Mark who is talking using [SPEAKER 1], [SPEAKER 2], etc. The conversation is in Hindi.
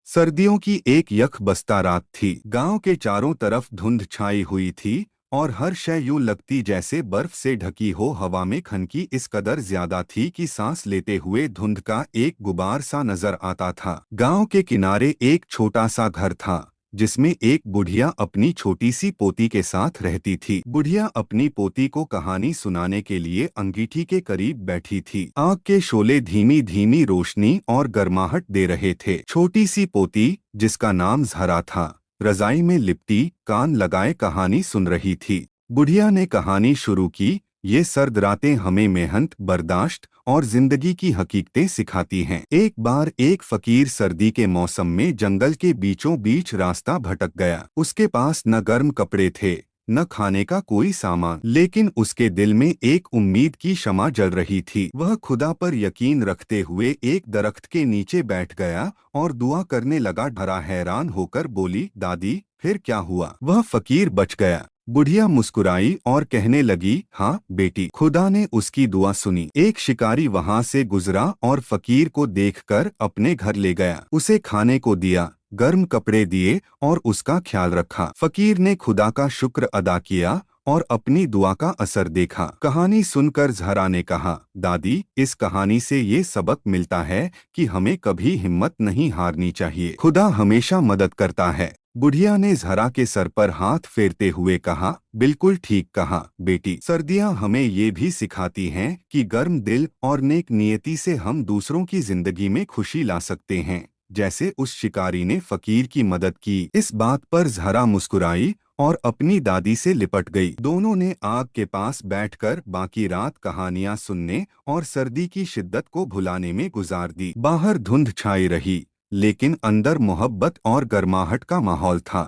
[SPEAKER 1] सर्दियों की एक यकबस्ता रात थी। गांव के चारों तरफ धुंध छाई हुई थी और हर शय यूं लगती जैसे बर्फ से ढकी हो। हवा में खनकी इस कदर ज्यादा थी कि सांस लेते हुए धुंध का एक गुबार सा नजर आता था। गांव के किनारे एक छोटा सा घर था जिसमें एक बुढ़िया अपनी छोटी सी पोती के साथ रहती थी। बुढ़िया अपनी पोती को कहानी सुनाने के लिए अंगीठी के करीब बैठी थी। आग के शोले धीमी धीमी रोशनी और गर्माहट दे रहे थे। छोटी सी पोती, जिसका नाम जहरा था, रजाई में लिपटी कान लगाए कहानी सुन रही थी। बुढ़िया ने कहानी शुरू की। ये सर्द रातें हमें मेहनत, बर्दाश्त और जिंदगी की हकीकतें सिखाती हैं। एक बार एक फकीर सर्दी के मौसम में जंगल के बीचों बीच रास्ता भटक गया। उसके पास न गर्म कपड़े थे, न खाने का कोई सामान, लेकिन उसके दिल में एक उम्मीद की शमा जल रही थी। वह खुदा पर यकीन रखते हुए एक दरख्त के नीचे बैठ गया और दुआ करने लगा। भरा हैरान होकर बोली, दादी, फिर क्या हुआ? वह फकीर बच गया। बुढ़िया मुस्कुराई और कहने लगी, हाँ बेटी, खुदा ने उसकी दुआ सुनी। एक शिकारी वहां से गुजरा और फकीर को देखकर अपने घर ले गया। उसे खाने को दिया, गर्म कपड़े दिए और उसका ख्याल रखा। फकीर ने खुदा का शुक्र अदा किया और अपनी दुआ का असर देखा। कहानी सुनकर जहरा ने कहा, दादी, इस कहानी से ये सबक मिलता है कि हमें कभी हिम्मत नहीं हारनी चाहिए। खुदा हमेशा मदद करता है। बुढ़िया ने जहरा के सर पर हाथ फेरते हुए कहा, बिल्कुल ठीक कहा बेटी। सर्दियां हमें ये भी सिखाती हैं कि गर्म दिल और नेक नियति से हम दूसरों की जिंदगी में खुशी ला सकते हैं, जैसे उस शिकारी ने फकीर की मदद की। इस बात पर जहरा मुस्कुराई और अपनी दादी से लिपट गई। दोनों ने आग के पास बैठकर बाकी रात कहानियां सुनने और सर्दी की शिद्दत को भुलाने में गुजार दी। बाहर धुंध छाई रही, लेकिन अंदर मोहब्बत और गर्माहट का माहौल था।